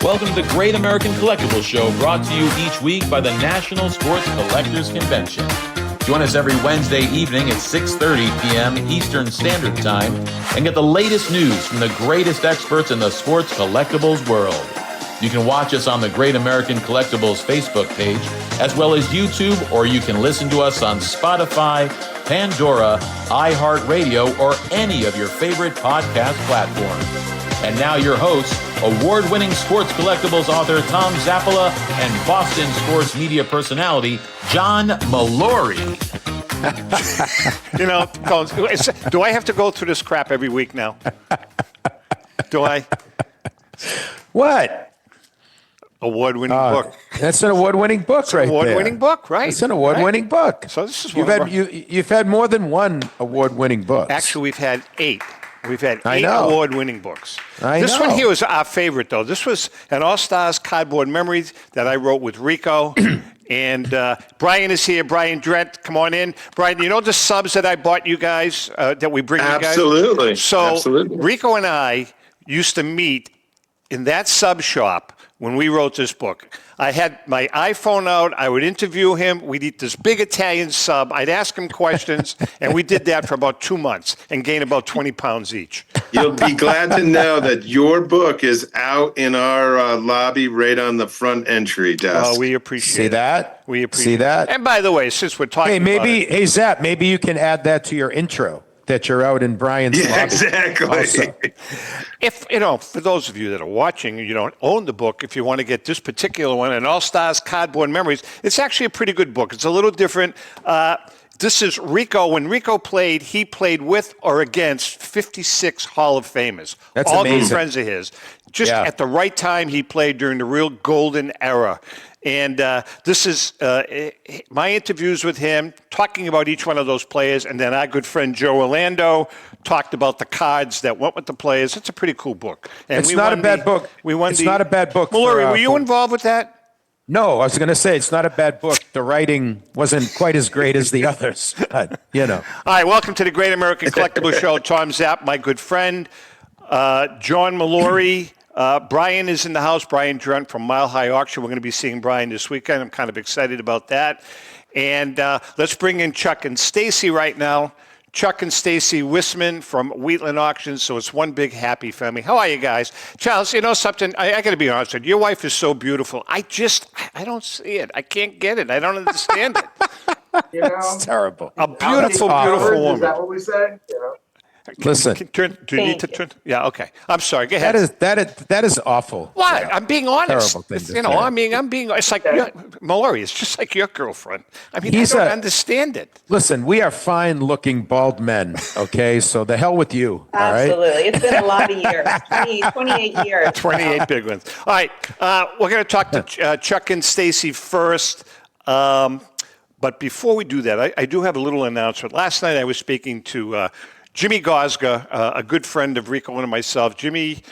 Welcome to the Great American Collectibles Show, brought to you each week by the National Sports Collectors Convention. Join us every Wednesday evening at 6:30 p.m. Eastern Standard Time and get the latest news from the greatest experts in the sports collectibles world. You can watch us on the Great American Collectibles Facebook page, as well as YouTube, or you can listen to us on Spotify, Pandora, iHeartRadio, or any of your favorite podcast platforms. And now your hosts, award-winning sports collectibles author Tom Zappola and Boston sports media personality John Mallory. You know, do I have to go through this crap every week now? Do I? What? Award-winning book. That's an award-winning book, right there. Award-winning book, right? It's an award-winning book. So this is you've had more than one award-winning book. Actually, we've had 8. We've had 8 award-winning books. This one here was our favorite, though. This was an All-Stars Cardboard Memories that I wrote with Rico. And Brian is here. Brian Drent, come on in. Brian, you know the subs that I bought you guys, that we bring you guys? Absolutely. So Rico and I used to meet in that sub shop when we wrote this book. I had my iPhone out. I would interview him. We'd eat this big Italian sub. I'd ask him questions, and we did that for about 2 months and gained about 20 pounds each. You'll be glad to know that your book is out in our lobby right on the front entry desk. Oh, we appreciate that. We appreciate that. And by the way, since we're talking Hey, Zap, maybe you can add that to your intro, that you're out in Brian's lobby. Exactly. Also. If, for those of you that are watching, you don't own the book, if you want to get this particular one, an All-Stars Cardboard Memories, it's actually a pretty good book. It's a little different. This is Rico. When Rico played, he played with or against 56 Hall of Famers. That's all amazing. good friends of his. Just at the right time, he played during the real golden era. And this is my interviews with him, talking about each one of those players, and then our good friend Joe Orlando talked about the cards that went with the players. It's a pretty cool book. And it's not a bad book. It's not a bad book. Mallory, were you involved with that? No, I was going to say it's not a bad book. The writing wasn't quite as great as the others, but, All right, welcome to the Great American Collectibles Show. Tom Zapp, my good friend, John Mallory. Brian is in the house. Brian Drent from Mile High Auction. We're going to be seeing Brian this weekend. I'm kind of excited about that. And let's bring in Chuck and Stacy right now. Chuck and Stacy Wisman from Wheatland Auctions. So it's one big happy family. How are you guys? Charles, you know something? I got to be honest with you. Your wife is so beautiful. I don't see it. I can't get it. I don't understand it. It's terrible. A beautiful, beautiful woman. Is that what we say? Listen. Do you need to turn? Yeah, okay. I'm sorry. Go ahead. That is awful. What? I'm being honest. Terrible thing to say. I'm being. It's like Mallory. It's just like your girlfriend. I mean, I don't understand it. Listen, we are fine-looking bald men. Okay, so the hell with you. Absolutely. All right? It's been a lot of years. 28 years. 28 big ones. All right. We're going to talk to Chuck and Stacy first. But before we do that, I do have a little announcement. Last night I was speaking to Jimmy Gosga, a good friend of Rico and myself. Jimmy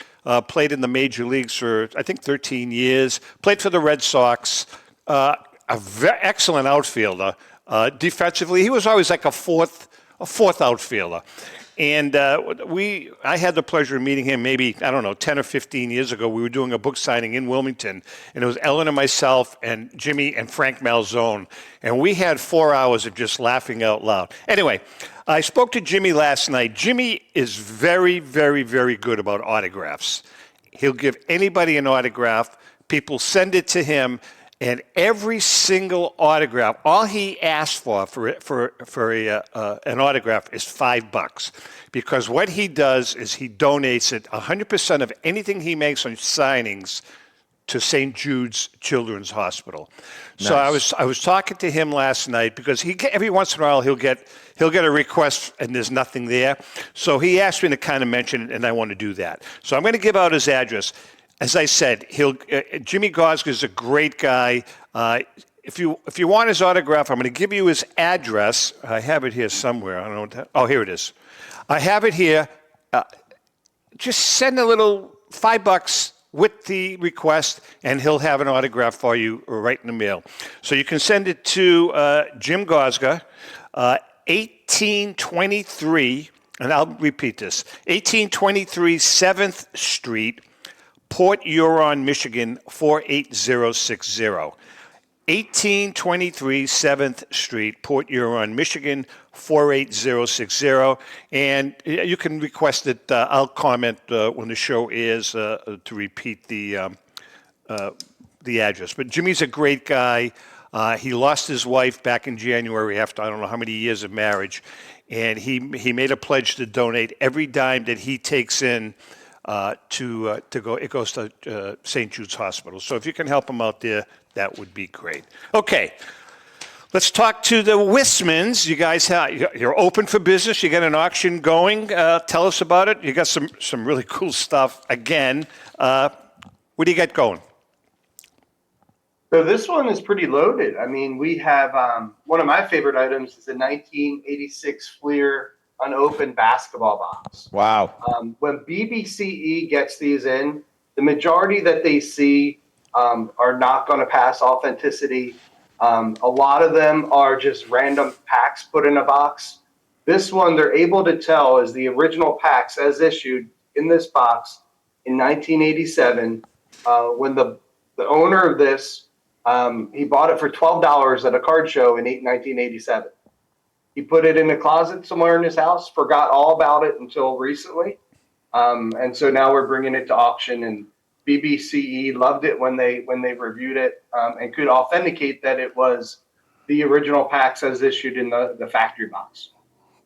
played in the major leagues for, I think, 13 years, played for the Red Sox, excellent outfielder. Defensively, he was always like a fourth outfielder. And I had the pleasure of meeting him maybe, 10 or 15 years ago. We were doing a book signing in Wilmington, and it was Ellen and myself and Jimmy and Frank Malzone. And we had 4 hours of just laughing out loud. Anyway, I spoke to Jimmy last night. Jimmy is very, very, very good about autographs. He'll give anybody an autograph. People send it to him. And every single autograph, all he asks for an autograph is $5, because what he does is he donates it 100% of anything he makes on signings to St. Jude's Children's Hospital. Nice. So I was talking to him last night because every once in a while he'll get a request and there's nothing there. So he asked me to kind of mention it, and I want to do that. So I'm going to give out his address. As I said, Jimmy Gosga is a great guy. If you want his autograph, I'm going to give you his address. I have it here somewhere. I don't know. Oh, here it is. I have it here. Just send a little $5 with the request, and he'll have an autograph for you right in the mail. So you can send it to Jim Gosga, 1823, and I'll repeat this: 1823 7th Street. Port Huron, Michigan 48060. 1823 7th Street, Port Huron, Michigan 48060. And you can request it. I'll comment when the show is to repeat the address. But Jimmy's a great guy. He lost his wife back in January after I don't know how many years of marriage. And he made a pledge to donate every dime that he takes in to go. It goes to St. Jude's Hospital. So if you can help him out there, that would be great. Okay, let's talk to the Wismans. You guys, you're open for business. You got an auction going. Tell us about it. You got some really cool stuff. Again, what do you got going? So this one is pretty loaded. I mean, we have one of my favorite items is a 1986 Fleer unopened basketball box. Wow. When BBCE gets these in, the majority that they see are not going to pass authenticity. A lot of them are just random packs put in a box. This one, they're able to tell is the original packs as issued in this box in 1987. When the owner of this, he bought it for $12 at a card show in 1987. He put it in a closet somewhere in his house, forgot all about it until recently. And so now we're bringing it to auction, and BBCE loved it when they reviewed it and could authenticate that it was the original packs as issued in the factory box.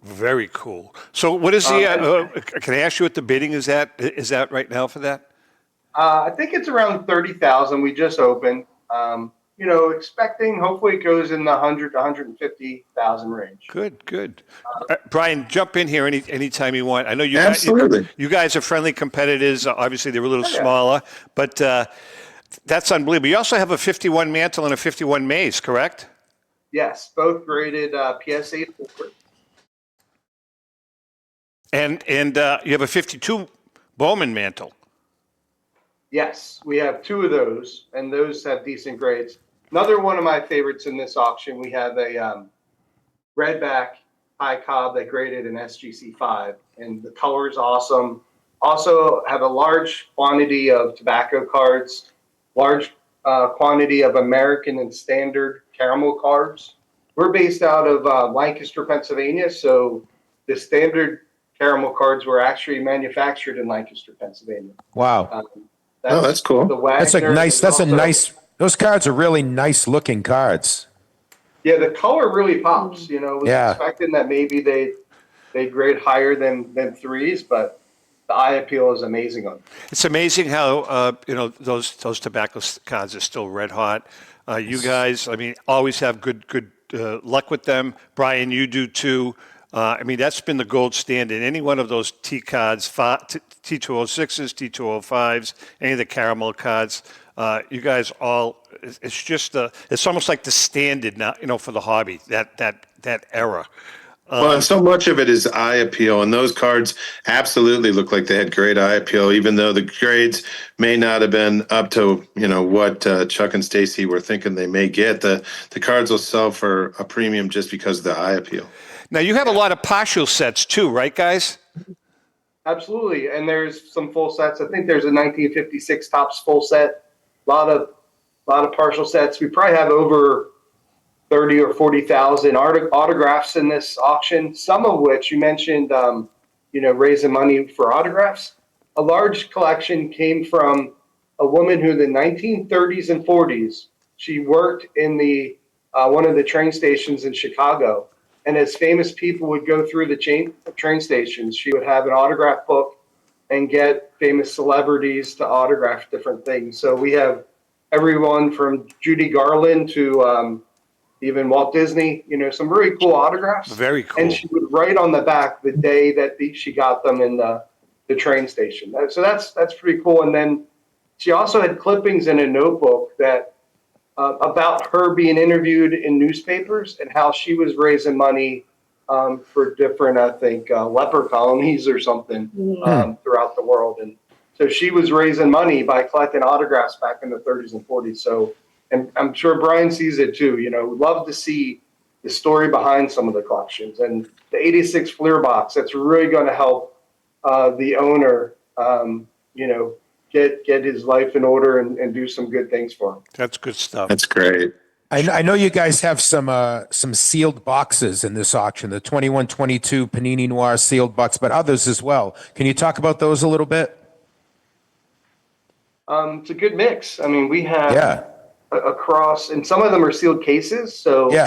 Very cool. So what is the, can I ask you what the bidding is at? Is that right now for that? I think it's around 30,000. We just opened. Expecting hopefully it goes in the 100 to 150,000 range. Good. Brian, jump in here anytime you want. I know you Absolutely. You guys are friendly competitors. Obviously, they're a little smaller, but that's unbelievable. You also have a 51 mantle and a 51 maze, correct? Yes, both graded PSA full grade. And you have a 52 Bowman mantle. Yes, we have two of those, and those have decent grades. Another one of my favorites in this auction, we have a redback high cob that graded an SGC5, and the color is awesome. Also have a large quantity of tobacco cards, large quantity of American and standard caramel cards. We're based out of Lancaster, Pennsylvania, so the standard caramel cards were actually manufactured in Lancaster, Pennsylvania. Wow. That's cool. That's a nice, those cards are really nice looking cards. Yeah, the color really pops. Was expecting that maybe they grade higher than threes, but the eye appeal is amazing on them. It's amazing how those tobacco cards are still red hot. You guys, I mean, always have good luck with them. Brian, you do too. I mean, that's been the gold standard. Any one of those T cards, T206s, T205s, any of the caramel cards, you guys all, it's just, it's almost like the standard now, for the hobby, that era. Well, and so much of it is eye appeal, and those cards absolutely look like they had great eye appeal, even though the grades may not have been up to what Chuck and Stacy were thinking they may get. The cards will sell for a premium just because of the eye appeal. Now, you have a lot of partial sets too, right, guys? Absolutely, and there's some full sets. I think there's a 1956 Topps full set. A lot of partial sets. We probably have over 30 or 40,000 autographs in this auction. Some of which you mentioned, raising money for autographs. A large collection came from a woman who in the 1930s and 40s, she worked in the one of the train stations in Chicago. And as famous people would go through the train stations, she would have an autograph book and get famous celebrities to autograph different things. So we have everyone from Judy Garland to even Walt Disney, some really cool autographs. Very cool. And she would write on the back the day that she got them in the train station. So that's pretty cool. And then she also had clippings in a notebook that about her being interviewed in newspapers and how she was raising money for different, I think, leper colonies or something throughout the world. And so she was raising money by collecting autographs back in the 30s and 40s. So, and I'm sure Brian sees it too. We'd love to see the story behind some of the collections. And the 86 Fleer box, that's really going to help the owner, get his life in order and do some good things for him. That's good stuff. That's great. I know you guys have some sealed boxes in this auction, the 21-22 Panini Noir sealed box, but others as well. Can you talk about those a little bit? It's a good mix. I mean, we have Yeah. across, and some of them are sealed cases. So, Yeah.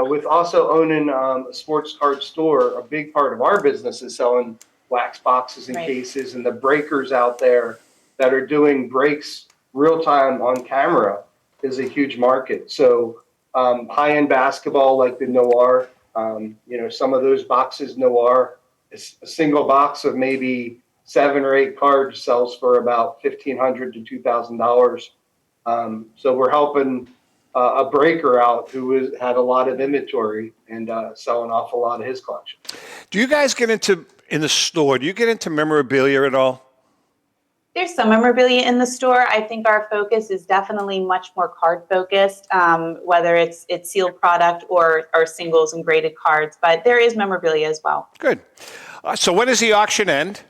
with also owning a sports card store, a big part of our business is selling wax boxes and Right. cases, and the breakers out there that are doing breaks real time on camera is a huge market. So, high end basketball like the Noir, some of those boxes Noir, a single box of maybe 7 or 8 cards sells for about $1,500 to $2,000. So we're helping a breaker out who had a lot of inventory and selling off a lot of his collection. Do you guys get into, in the store, do you get into memorabilia at all? There's some memorabilia in the store. I think our focus is definitely much more card focused, whether it's sealed product or singles and graded cards, but there is memorabilia as well. Good. So when does the auction end?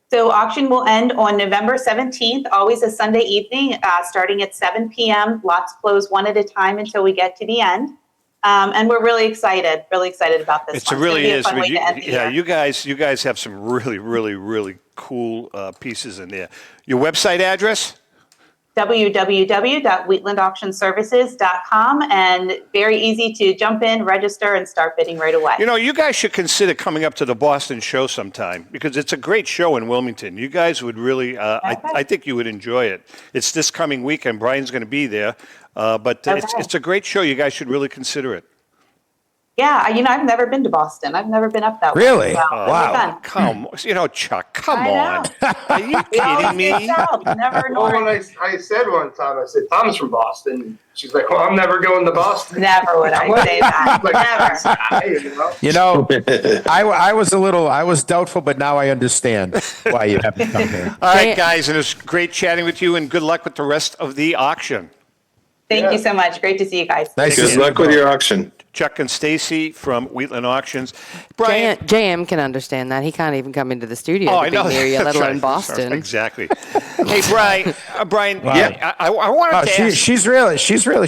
So auction will end on November 17th, always a Sunday evening, starting at 7 p.m. Lots close one at a time until we get to the end. And we're really excited about this. It really is. Fun way to end the year. You guys have some really, really, really cool pieces in there. Your website address? www.wheatlandauctionservices.com, and very easy to jump in, register, and start bidding right away. You guys should consider coming up to the Boston show sometime because it's a great show in Wilmington. You guys would really, I think you would enjoy it. It's this coming weekend. Brian's going to be there, but it's a great show. You guys should really consider it. Yeah, I've never been to Boston. I've never been up that way. Really? So Wow. Come, Chuck, come I on. know. Are you kidding me? Never Well, when north. I said one time, I said, Tom's from Boston. She's like, well, I'm never going to Boston. Never would I say that. Never. I was doubtful, but now I understand why you haven't come here. All right, guys, and it's great chatting with you, and good luck with the rest of the auction. Thank you so much. Great to see you guys. Nice to Good see luck you. with your auction. Chuck and Stacy from Wheatland Auctions. Brian. JM can understand that. He can't even come into the studio Oh, to I be know. near you, let That's alone right. Boston. Exactly. Hey, Brian. Wow. Yeah, I wanted to ask.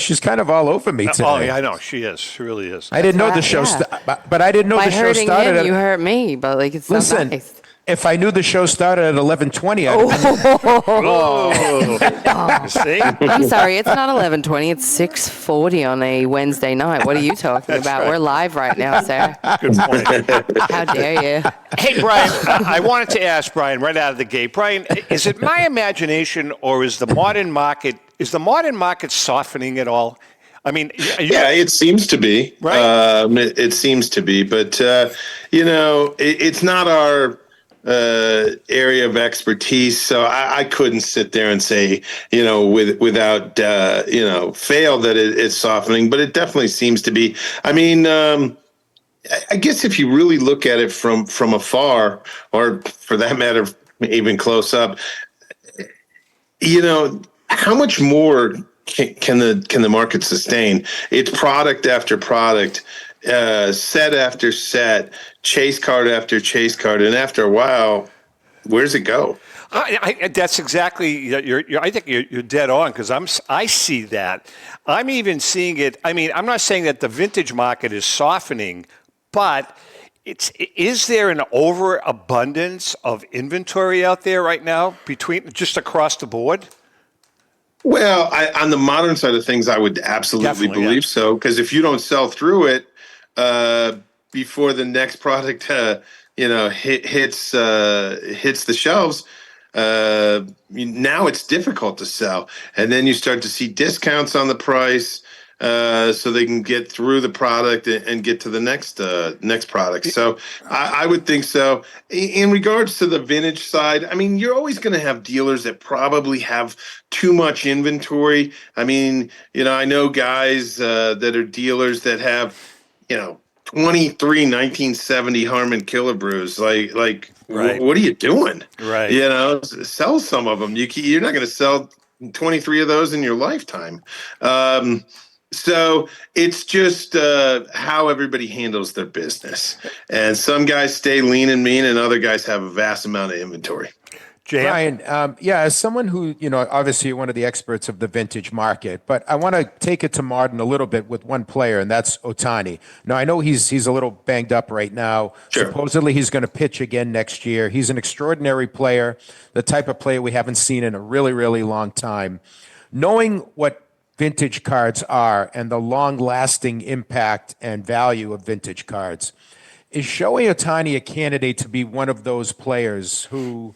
She's kind of all over me today. Oh, yeah, I know she is. She really is. I didn't know the right, show, yeah. but I didn't know By the show hurting started. him, you hurt me, but it's so Listen, nice. if I knew the show started at 11:20, Oh, see? I'm sorry, it's not 11:20. It's 6:40 on a Wednesday night. What are you talking about? right. We're live right now, sir. Good point. How dare you? Hey, Brian, I wanted to ask Brian right out of the gate. Brian, is it my imagination or is the modern market softening at all? I mean, Yeah, it seems to be. Right. It seems to be, but it's not our area of expertise, so I couldn't sit there and say, without fail that it's softening, but it definitely seems to be. I mean, I guess if you really look at it from afar, or for that matter, even close up, how much more can the market sustain? It's product after product, set after set, chase card after chase card, and after a while, where's it go? That's exactly. I think you're dead on because I see that. I'm even seeing it. I mean, I'm not saying that the vintage market is softening, but is there an overabundance of inventory out there right now just across the board? Well, on the modern side of things, I would absolutely Definitely, believe so. Because if you don't sell through it before the next product, hits the shelves, now it's difficult to sell. And then you start to see discounts on the price, so they can get through the product and get to the next product. So I would think so. In regards to the vintage side, I mean, you're always going to have dealers that probably have too much inventory. I mean, I know guys that are dealers that have, 23 1970 Harman Killebrews. Like, Right. What are you doing? Right. Sell some of them. You're not going to sell 23 of those in your lifetime. So it's just how everybody handles their business. And some guys stay lean and mean, and other guys have a vast amount of inventory. JM? Brian, yeah, as someone who, obviously you're one of the experts of the vintage market, but I want to take it to Martin a little bit with one player, and that's Otani. Now, I know he's a little banged up right now. Sure. Supposedly he's going to pitch again next year. He's an extraordinary player, the type of player we haven't seen in a really, really long time. Knowing what vintage cards are and the long-lasting impact and value of vintage cards, is Shohei Ohtani a candidate to be one of those players who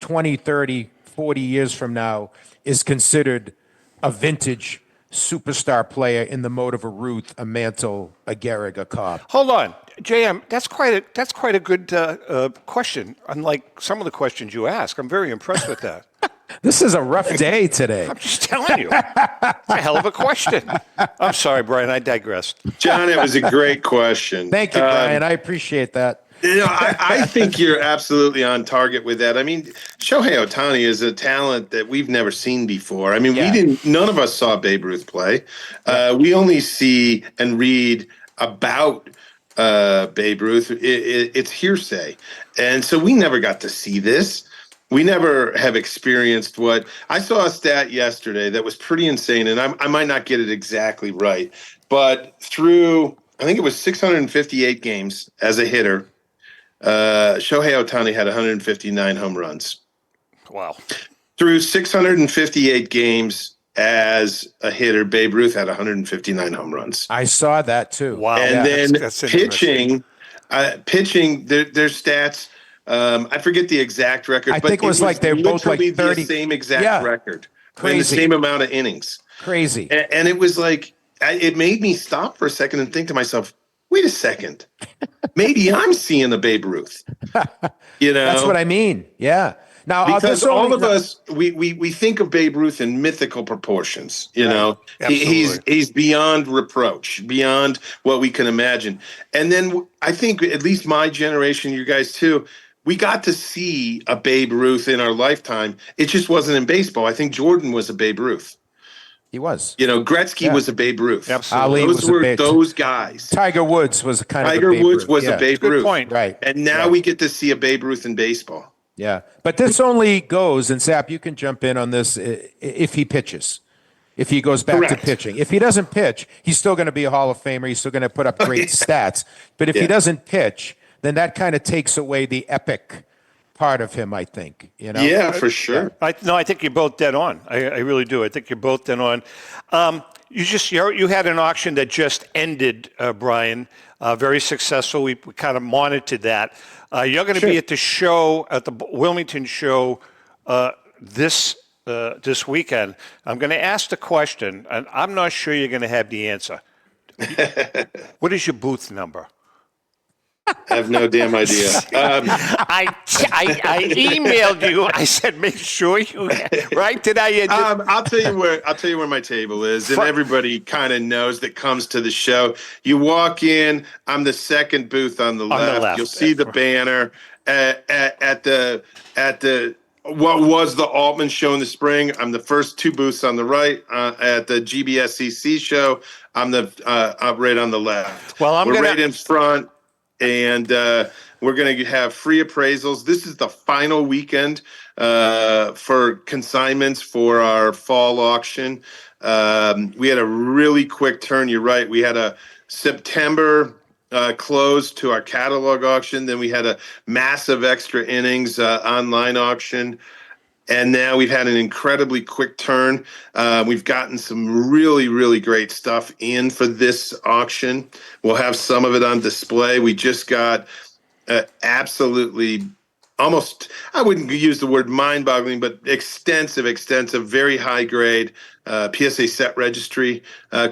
20, 30, 40 years from now is considered a vintage superstar player in the mode of a Ruth, a Mantle, a Gehrig, a Cobb? Hold on, JM. That's quite a good question. Unlike some of the questions you ask, I'm very impressed with that. This is a rough day today. I'm just telling you, it's a hell of a question. I'm sorry, Brian. I digressed. John, it was a great question. Thank you, Brian. I appreciate that. I think you're absolutely on target with that. I mean, Shohei Ohtani is a talent that we've never seen before. I mean, none of us saw Babe Ruth play. We only see and read about Babe Ruth. It's hearsay. And so we never got to see this. We never have experienced what I saw a stat yesterday that was pretty insane. And I might not get it exactly right, but through, I think it was 658 games as a hitter, Shohei Ohtani had 159 home runs. Wow. Through 658 games as a hitter, Babe Ruth had 159 home runs. I saw that too. Wow. And then that's pitching, their stats, I forget the exact record, I but think it was like they're both like 30. the same exact record. Crazy. And the same amount of innings. Crazy. And it was like, it made me stop for a second and think to myself, wait a second, maybe I'm seeing the Babe Ruth. That's what I mean. Yeah. Now, because all of us, we think of Babe Ruth in mythical proportions. He's beyond reproach, beyond what we can imagine. And then I think at least my generation, you guys too, we got to see a Babe Ruth in our lifetime. It just wasn't in baseball. I think Jordan was a Babe Ruth. He was. Gretzky was a Babe Ruth. Absolutely. Ali Those were those guys. Tiger Woods was kind of Tiger a Babe Woods Ruth. was a Babe Good Ruth. point. Right. And now we get to see a Babe Ruth in baseball. Yeah. But this only goes, and Zap, you can jump in on this, if he pitches. If he goes back to pitching. If he doesn't pitch, he's still going to be a Hall of Famer. He's still going to put up great stats. But if he doesn't pitch, then that kind of takes away the epic part of him, I think. Yeah, for sure. I think you're both dead on. I really do. I think you're both dead on. You had an auction that just ended, Brian. Very successful. We kind of monitored that. You're going to be at the show, at the Wilmington show this weekend. I'm going to ask the question, and I'm not sure you're going to have the answer. What is your booth number? I have no damn idea. I emailed you. I said, make sure you right. Did I? I'll tell you where my table is, and everybody kind of knows that comes to the show. You walk in. I'm the second booth on the left. You'll see the banner at the what was the Altman show in the spring. I'm the first two booths on the right at the GBSCC show. I'm right on the left. Well, we're right in front. And we're going to have free appraisals. This is the final weekend for consignments for our fall auction. We had a really quick turn. You're right. We had a September close to our catalog auction. Then we had a massive extra innings online auction. And now we've had an incredibly quick turn. We've gotten some really, really great stuff in for this auction. We'll have some of it on display. We just got absolutely almost, I wouldn't use the word mind-boggling, but extensive, very high-grade PSA set registry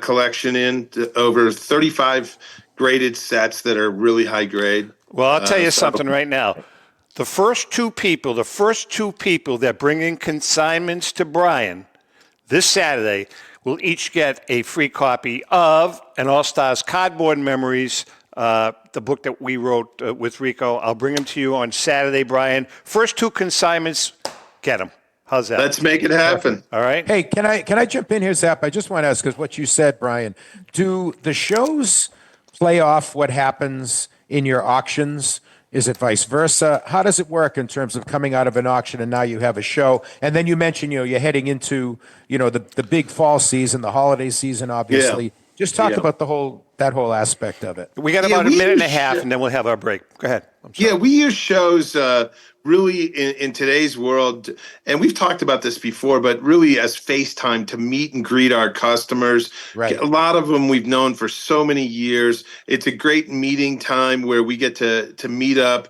collection in over 35 graded sets that are really high-grade. Well, I'll tell you something right now. The first two people that bring in consignments to Brian this Saturday will each get a free copy of an All-Stars Cardboard Memories, the book that we wrote with Rico. I'll bring them to you on Saturday, Brian. First two consignments, get them. How's that? Let's make it happen. All right. Hey, can I jump in here, Zap? I just want to ask, because what you said, Brian, do the shows play off what happens in your auctions? Is it vice versa? How does it work in terms of coming out of an auction and now you have a show? And then you mentioned, you're heading into, the big fall season, the holiday season, obviously. Just talk about that whole aspect of it. We got about a minute and a half, and then we'll have our break. Go ahead. I'm sorry. Yeah, we use shows really in today's world, and we've talked about this before, but really as FaceTime to meet and greet our customers. Right. A lot of them we've known for so many years. It's a great meeting time where we get to meet up,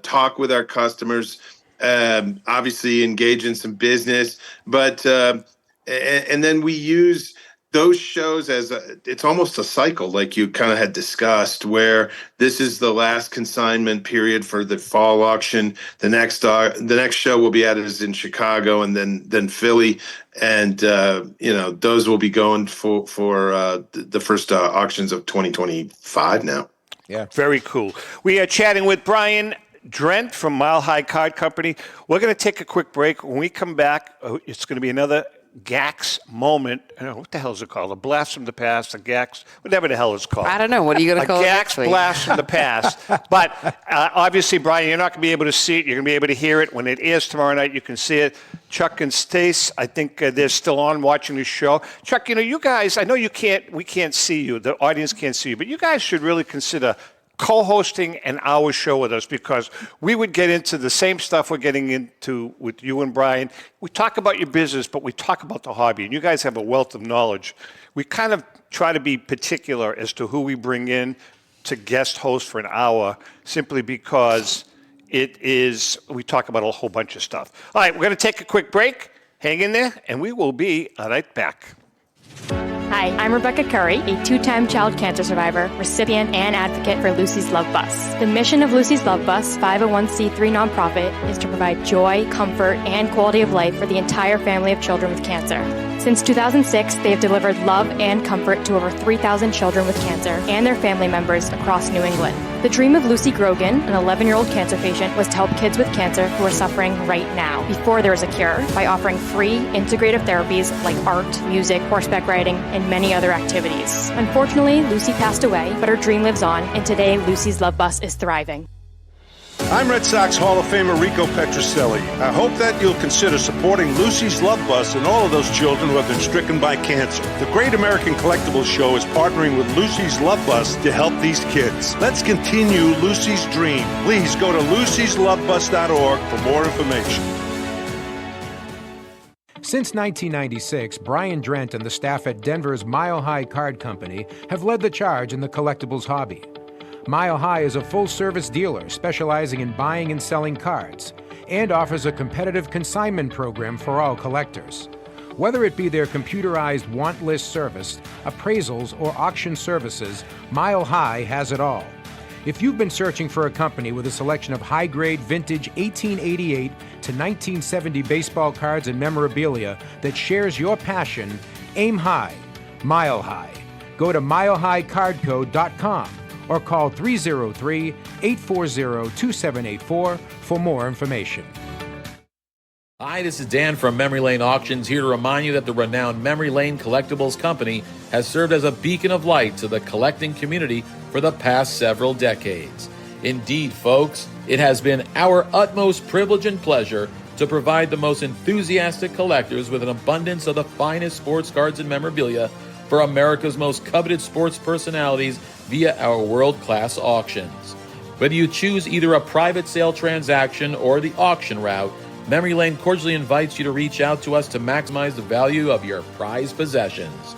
talk with our customers, obviously engage in some business, but and then we use those shows as it's almost a cycle, like you kind of had discussed, where this is the last consignment period for the fall auction. The next show will be added is in Chicago, and then Philly, and those will be going for the first auctions of 2025 now. Yeah, very cool. We are chatting with Brian Drent from Mile High Card Company. We're going to take a quick break. When we come back, it's going to be another Gax moment. What the hell is it called? A blast from the past, a Gax, whatever the hell it's called. I don't know. What are you going to call it? A Gax blast from the past. But obviously, Brian, you're not going to be able to see it. You're going to be able to hear it. When it airs tomorrow night, you can see it. Chuck and Stace, I think they're still on watching the show. Chuck, you guys, I know we can't see you. The audience can't see you. But you guys should really consider co-hosting an hour show with us, because we would get into the same stuff we're getting into with you and Brian. We talk about your business, but we talk about the hobby, and you guys have a wealth of knowledge. We kind of try to be particular as to who we bring in to guest host for an hour, simply because we talk about a whole bunch of stuff. All right, we're going to take a quick break. Hang in there, and we will be right back. Hi, I'm Rebecca Curry, a two-time child cancer survivor, recipient, and advocate for Lucy's Love Bus. The mission of Lucy's Love Bus, 501c3 nonprofit, is to provide joy, comfort, and quality of life for the entire family of children with cancer. Since 2006, they have delivered love and comfort to over 3,000 children with cancer and their family members across New England. The dream of Lucy Grogan, an 11-year-old cancer patient, was to help kids with cancer who are suffering right now, before there is a cure, by offering free integrative therapies like art, music, horseback riding, and many other activities. Unfortunately, Lucy passed away, but her dream lives on, and today Lucy's Love Bus is thriving. I'm Red Sox Hall of Famer Rico Petrocelli. I hope that you'll consider supporting Lucy's Love Bus and all of those children who have been stricken by cancer. The Great American Collectibles Show is partnering with Lucy's Love Bus to help these kids. Let's continue Lucy's dream. Please go to lucyslovebus.org for more information. Since 1996, Brian Drent and the staff at Denver's Mile High Card Company have led the charge in the collectibles hobby. Mile High is a full-service dealer specializing in buying and selling cards, and offers a competitive consignment program for all collectors. Whether it be their computerized want list service, appraisals, or auction services, Mile High has it all. If you've been searching for a company with a selection of high-grade vintage 1888 to 1970 baseball cards and memorabilia that shares your passion, aim high, Mile High. Go to milehighcardco.com or call 303-840-2784 for more information. Hi, this is Dan from Memory Lane Auctions, here to remind you that the renowned Memory Lane Collectibles Company has served as a beacon of light to the collecting community for the past several decades. Indeed, folks, it has been our utmost privilege and pleasure to provide the most enthusiastic collectors with an abundance of the finest sports cards and memorabilia for America's most coveted sports personalities via our world-class auctions. Whether you choose either a private sale transaction or the auction route, Memory Lane cordially invites you to reach out to us to maximize the value of your prized possessions.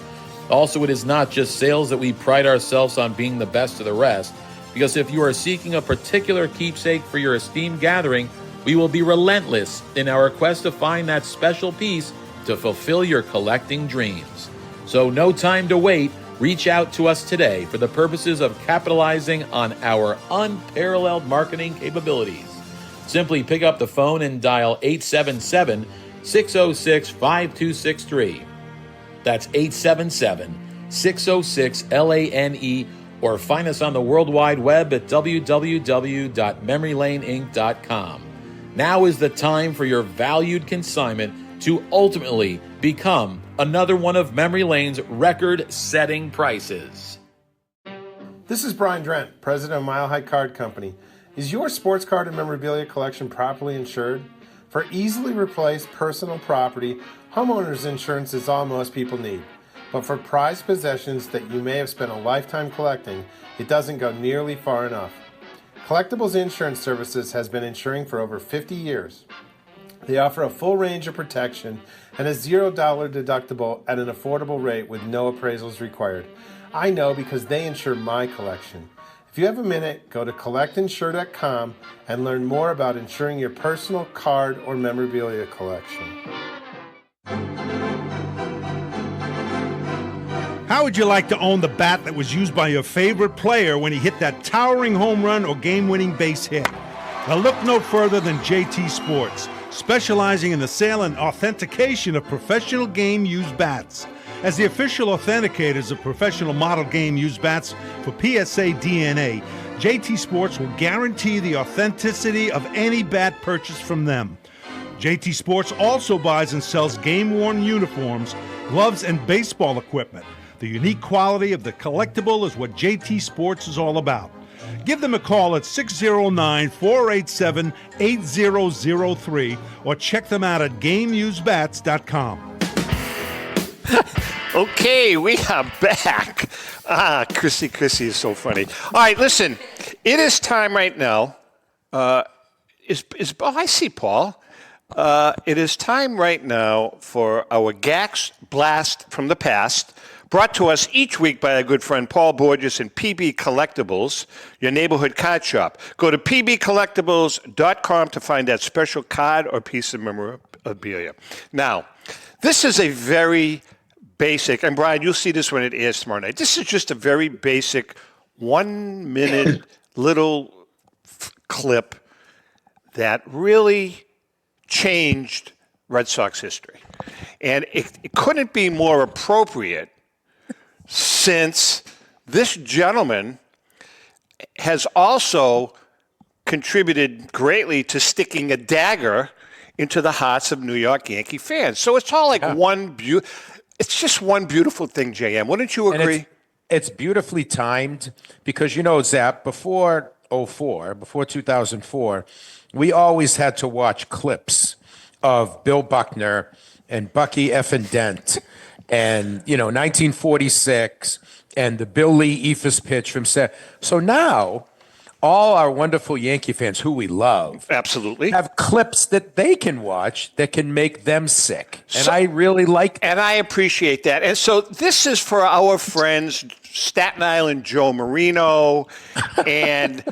Also, it is not just sales that we pride ourselves on being the best of the rest, because if you are seeking a particular keepsake for your esteemed gathering, we will be relentless in our quest to find that special piece to fulfill your collecting dreams. So no time to wait. Reach out to us today for the purposes of capitalizing on our unparalleled marketing capabilities. Simply pick up the phone and dial 877-606-5263. That's 877-606-LANE, or find us on the World Wide Web at www.memorylaneinc.com. Now is the time for your valued consignment to ultimately become another one of Memory Lane's record-setting prices. This is Brian Drent, president of Mile High Card Company, Is your sports card and memorabilia collection properly insured? For easily replaced personal property, homeowners insurance is all most people need. But for prized possessions that you may have spent a lifetime collecting, it doesn't go nearly far enough. Collectables Insurance Services has been insuring for over 50 years. They offer a full range of protection and a $0 deductible at an affordable rate with no appraisals required. I know because they insure my collection. If you have a minute, go to collectinsure.com and learn more about insuring your personal card or memorabilia collection. How would you like to own the bat that was used by your favorite player when he hit that towering home run or game-winning base hit? Now look no further than JT Sports, specializing in the sale and authentication of professional game-used bats. As the official authenticators of professional model game-used bats for PSA DNA, JT Sports will guarantee the authenticity of any bat purchased from them. JT Sports also buys and sells game-worn uniforms, gloves, and baseball equipment. The unique quality of the collectible is what JT Sports is all about. Give them a call at 609-487-8003 or check them out at GameUseBats.com. Okay, we are back. Chrissy is so funny. All right, listen, it is time right now. I see Paul. It is time right now for our Gax Blast from the Past, brought to us each week by our good friend Paul Borges and PB Collectibles, your neighborhood card shop. Go to pbcollectibles.com to find that special card or piece of memorabilia. Now, this is a very basic, and Brian, you'll see this when it airs tomorrow night. This is just a very basic 1 minute little clip that really changed Red Sox history. And it couldn't be more appropriate since this gentleman has also contributed greatly to sticking a dagger into the hearts of New York Yankee fans. So it's all like it's just one beautiful thing, JM. Wouldn't you agree? And it's beautifully timed because, Zap, before 2004, we always had to watch clips of Bill Buckner and Bucky effing Dent and, 1946 and the Bill Lee Ephus pitch from set. So now all our wonderful Yankee fans who we love absolutely have clips that they can watch that can make them sick. And I really like that. And I appreciate that. And so this is for our friends Staten Island Joe Marino and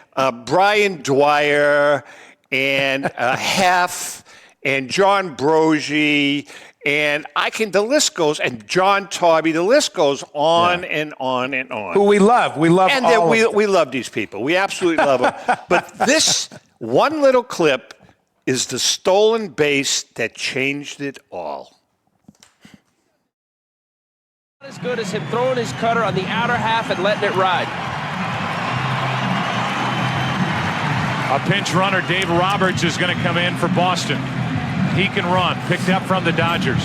Brian Dwyer and Hef and John Borges, and the list goes, and John Tobby, the list goes on and on and on. Who we love. We love and all we love these people. We absolutely love them. But this one little clip is the stolen base that changed it all. Not as good as him throwing his cutter on the outer half and letting it ride. A pinch runner, Dave Roberts, is going to come in for Boston. He can run, picked up from the Dodgers.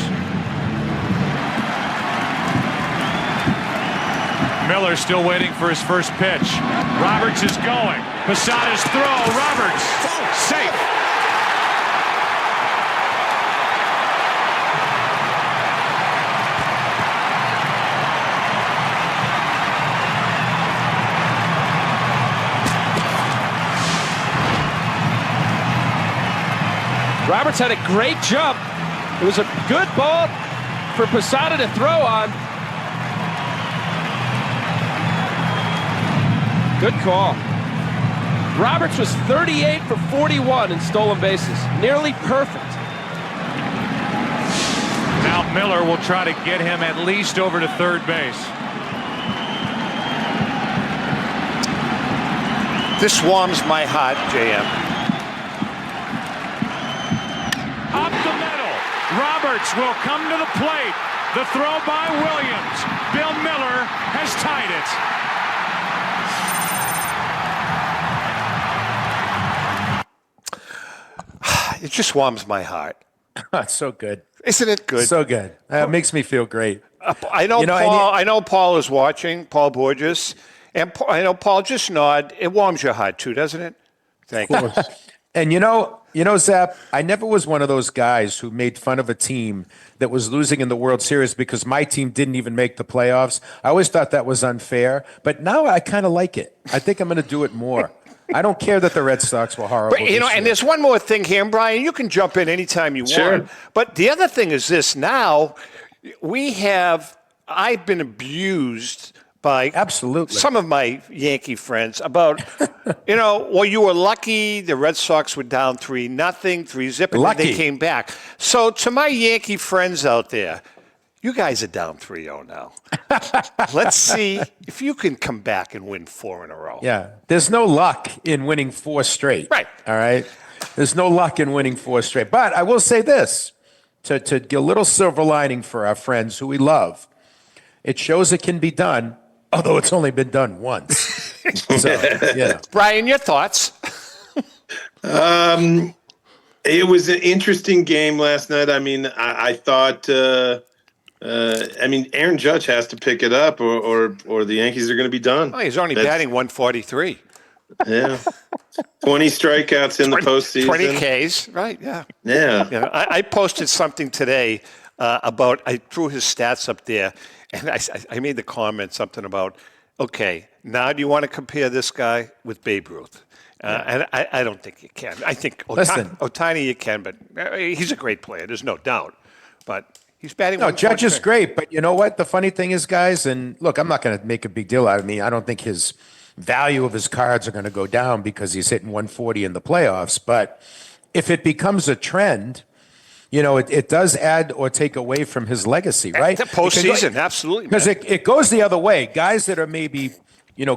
Miller still waiting for his first pitch. Roberts is going. Posada's throw. Roberts safe. Roberts had a great jump. It was a good ball for Posada to throw on. Good call. Roberts was 38 for 41 in stolen bases. Nearly perfect. Now Miller will try to get him at least over to third base. This warms my heart, JM. Up the middle. Roberts will come to the plate. The throw by Williams. Bill Miller has tied it. It just warms my heart. It's so good. Isn't it good? So good. It makes me feel great. I know Paul is watching, Paul Borges. And I know, Paul, just nod. It warms your heart too, doesn't it? Thank you. And Zap, I never was one of those guys who made fun of a team that was losing in the World Series because my team didn't even make the playoffs. I always thought that was unfair, but now I kind of like it. I think I'm going to do it more. I don't care that the Red Sox were horrible. But, and there's one more thing here, and Brian, you can jump in anytime you want. But the other thing is this: now I've been abused by some of my Yankee friends about, well, you were lucky. The Red Sox were down 3-0, 3-0, and then they came back. So to my Yankee friends out there, you guys are down 3-0 now. Let's see if you can come back and win 4 in a row. Yeah, there's no luck in winning 4 straight. Right. All right? There's no luck in winning 4 straight. But I will say this, to get a little silver lining for our friends who we love, it shows it can be done, although it's only been done once. So, yeah. Brian, your thoughts? It was an interesting game last night. I mean, I thought, Aaron Judge has to pick it up or the Yankees are going to be done. Oh, he's only batting 143. Yeah. 20 strikeouts in the postseason. 20 Ks, right, yeah. Yeah. I posted something today about, I threw his stats up there, and I made the comment, something about, okay, now do you want to compare this guy with Babe Ruth? And I don't think you can. I think Ohtani you can, but he's a great player. There's no doubt. But he's batting. No, Judge is great. But you know what? The funny thing is, guys, and look, I'm not going to make a big deal out of me. I don't think his value of his cards are going to go down because he's hitting 140 in the playoffs. But if it becomes a trend, it does add or take away from his legacy, right? The postseason, absolutely. Because it goes the other way. Guys that are maybe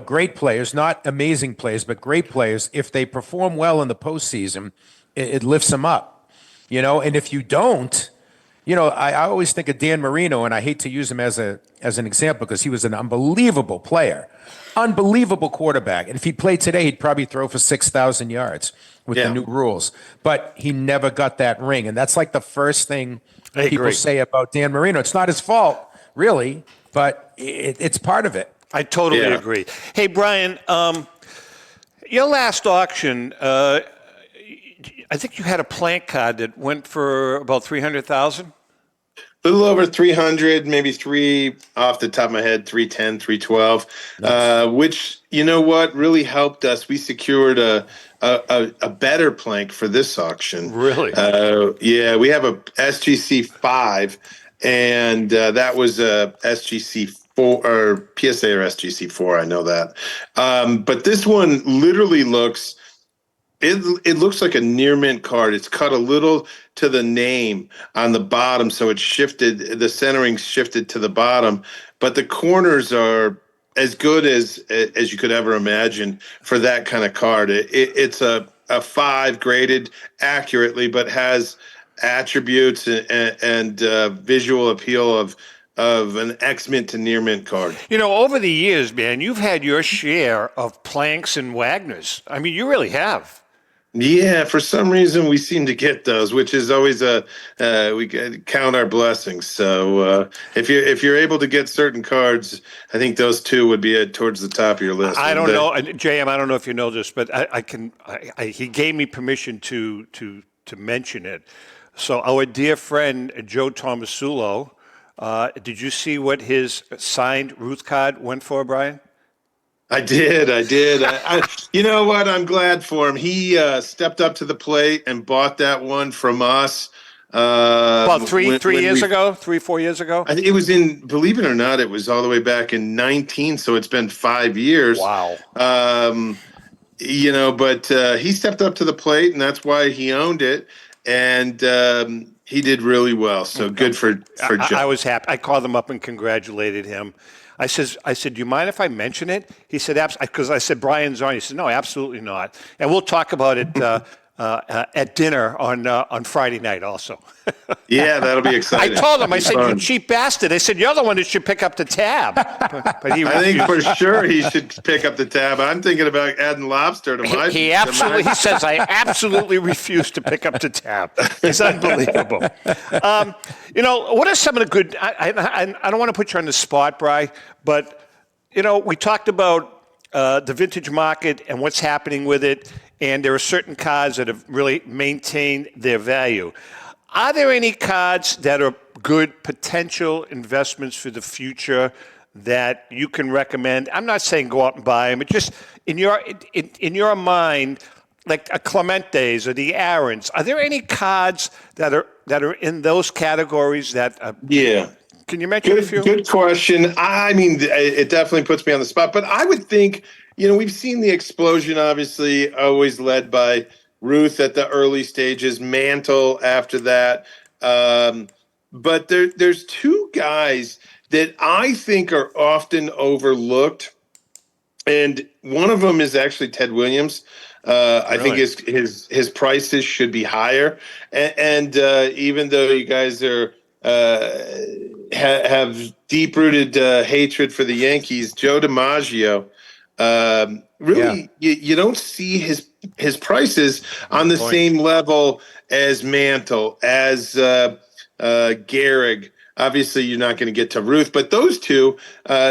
great players, not amazing players, but great players, if they perform well in the postseason, it lifts them up, and if you don't, I always think of Dan Marino, and I hate to use him as an example because he was an unbelievable player, unbelievable quarterback. And if he played today, he'd probably throw for 6,000 yards with the new rules, but he never got that ring. And that's like the first thing people say about Dan Marino. It's not his fault, really, but it's part of it. I totally agree. Hey, Brian, your last auction, I think you had a plank card that went for about $300,000. A little over 300, maybe three off the top of my head, 310, 312, which, really helped us. We secured a better plank for this auction. Really? We have a SGC 5, and that was a SGC 4 or PSA or SGC 4. I know that. But this one literally looks like a near mint card. It's cut a little to the name on the bottom, so it shifted. The centering shifted to the bottom, but the corners are as good as you could ever imagine for that kind of card. It's a 5 graded accurately, but has attributes and visual appeal of an ex-mint to near-mint card. Over the years, man, you've had your share of Planks and Wagners. I mean, you really have. Yeah, for some reason we seem to get those, which is always we count our blessings. So if you're able to get certain cards, I think those two would be towards the top of your list. I don't know, JM. I don't know if you know this, but he gave me permission to mention it. So our dear friend Joe Tomasulo, did you see what his signed Ruth card went for, Brian? I did. You know what? I'm glad for him. He stepped up to the plate and bought that one from us. About 4 years ago. I think it was believe it or not, it was all the way back in 19. So it's been 5 years. Wow. But he stepped up to the plate, and that's why he owned it. And he did really well. So good for Joe. I was happy. I called him up and congratulated him. I said, do you mind if I mention it? He said, absolutely, because I said, Brian's on. He said, no, absolutely not. And we'll talk about it at dinner on Friday night also. Yeah, that'll be exciting. I told him, I said, you cheap bastard. I said, you're the one that should pick up the tab. But he I think for sure he should pick up the tab. I'm thinking about adding lobster to my. He says, I absolutely refuse to pick up the tab. It's unbelievable. What are some of the good, I don't want to put you on the spot, Bri, but, we talked about the vintage market and what's happening with it. and there are certain cards that have really maintained their value. Are there any cards that are good potential investments for the future that you can recommend? I'm not saying go out and buy them, but just in your mind, like a Clementes or the Aarons, are there any cards that are in those categories that? Yeah. Can you mention a few? Good question. I mean, it definitely puts me on the spot, but I would think, we've seen the explosion, obviously, always led by Ruth at the early stages, Mantle after that. But there's two guys that I think are often overlooked, and one of them is actually Ted Williams. I think his prices should be higher, and even though you guys are have deep-rooted hatred for the Yankees, Joe DiMaggio, really you don't see his prices on the same level as Mantle, as Gehrig. Obviously, you're not going to get to Ruth, but those two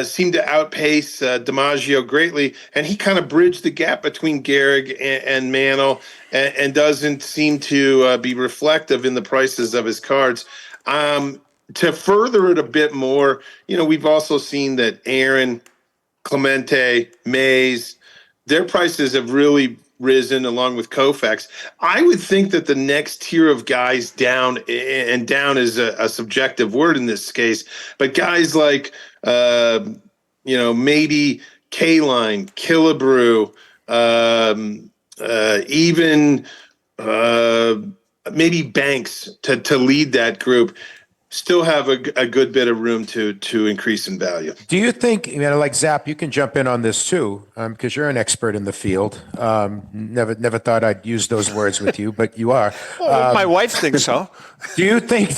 seem to outpace DiMaggio greatly, and he kind of bridged the gap between Gehrig and Mantle, and doesn't seem to be reflective in the prices of his cards. To further it a bit more, we've also seen that Aaron, Clemente, Mays, their prices have really risen along with Koufax. I would think that the next tier of guys down, and down is a subjective word in this case, but guys like, maybe K-Line, Killebrew, even maybe Banks to lead that group, still have a good bit of room to increase in value. Do you think, like Zap, you can jump in on this too, because you're an expert in the field. Never thought I'd use those words with you, but you are. Well, my wife thinks so. Do you think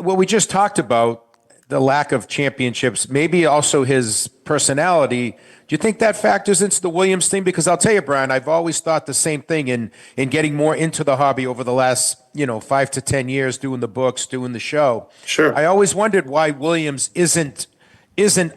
what we just talked about, the lack of championships, maybe also his personality, do you think that factors into the Williams thing? Because I'll tell you, Brian, I've always thought the same thing in getting more into the hobby over the last, 5 to 10 years, doing the books, doing the show. Sure. I always wondered why Williams isn't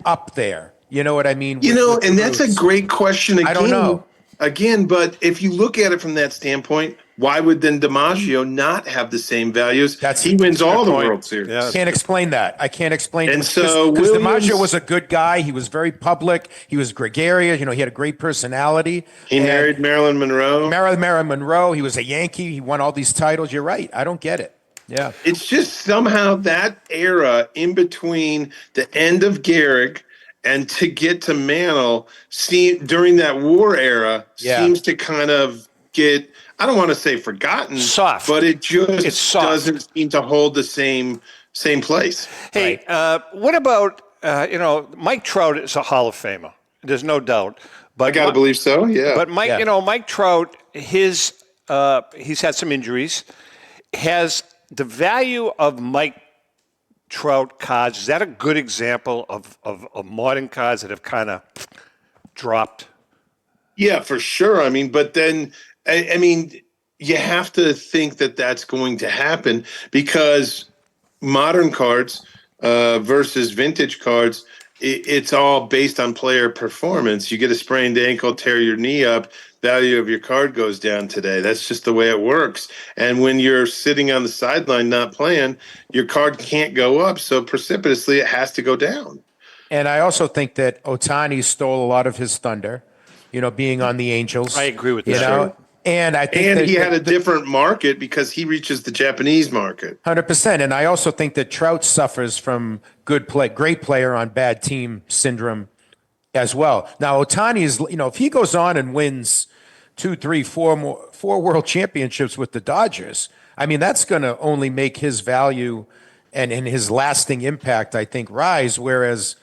up there. You know what I mean? And that's a great question again. I don't know. Again, but if you look at it from that standpoint, why would then DiMaggio not have the same values? He wins all the World Series. Yeah, I can't explain that. I can't explain it. And so because DiMaggio was a good guy. He was very public. He was gregarious. He had a great personality. He married Marilyn Monroe. Marilyn Monroe. He was a Yankee. He won all these titles. You're right. I don't get it. Yeah. It's just somehow that era in between the end of Gehrig and to get to Mantle during that war era seems to kind of get, I don't want to say forgotten, soft, but it just doesn't seem to hold the same place. Hey, what about Mike Trout is a Hall of Famer. There's no doubt. But I gotta believe so. Yeah. But Mike Trout, he's had some injuries. Has the value of Mike Trout cards, is that a good example of modern cards that have kind of dropped? Yeah, for sure. I mean, but then, you have to think that that's going to happen because modern cards versus vintage cards, it's all based on player performance. You get a sprained ankle, tear your knee up, value of your card goes down today. That's just the way it works. And when you're sitting on the sideline not playing, your card can't go up. So precipitously, it has to go down. And I also think that Ohtani stole a lot of his thunder, being on the Angels. I agree with that. And I think he had a different market because he reaches the Japanese market. 100%. And I also think that Trout suffers from great player on bad team syndrome as well. Now, Ohtani is, if he goes on and wins 2, 3, 4 world championships with the Dodgers, that's going to only make his value and his lasting impact, I think, rise. Whereas,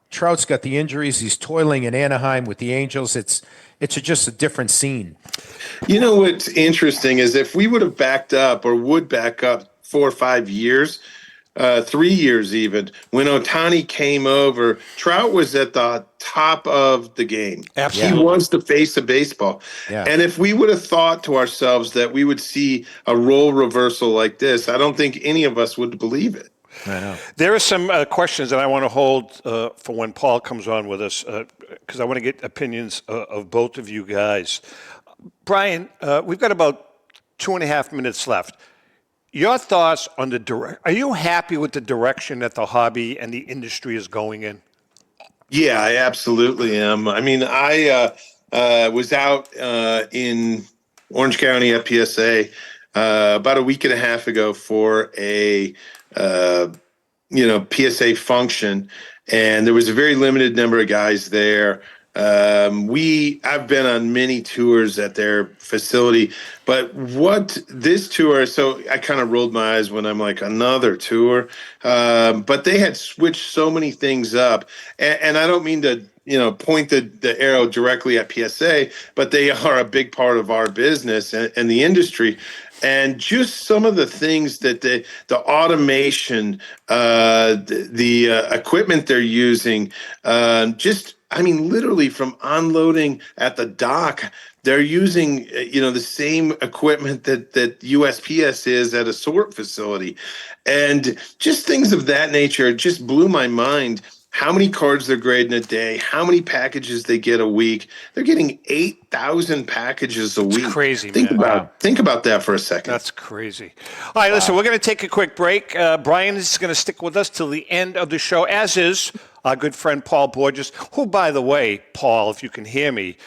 Trout's got the injuries. He's toiling in Anaheim with the Angels. It's just a different scene. What's interesting is if we would have backed up or would back up 4 or 5 years, 3 years even, when Ohtani came over, Trout was at the top of the game. Absolutely. He was the face of baseball. Yeah. And if we would have thought to ourselves that we would see a role reversal like this, I don't think any of us would believe it. I know. There are some questions that I want to hold for when Paul comes on with us, because I want to get opinions of both of you guys. Brian, we've got about 2.5 minutes left. Your thoughts on are you happy with the direction that the hobby and the industry is going in? Yeah, I absolutely am. I mean, I was out in Orange County at PSA about a week and a half ago for a PSA function, and there was a very limited number of guys there. I've been on many tours at their facility, but what this tour, so I kind of rolled my eyes when I'm like, another tour. But they had switched so many things up, and I don't mean to, point the arrow directly at PSA, but they are a big part of our business and the industry. And just some of the things that the automation, the equipment they're using, literally from unloading at the dock, they're using, the same equipment that USPS is at a sort facility. And just things of that nature, it just blew my mind. How many cards they're grading a day, how many packages they get a week. They're getting 8,000 packages a week. Crazy, think man. Think about that for a second. That's crazy. All right, listen, we're going to take a quick break. Brian is going to stick with us till the end of the show, as is our good friend Paul Borges, who, by the way, Paul, if you can hear me,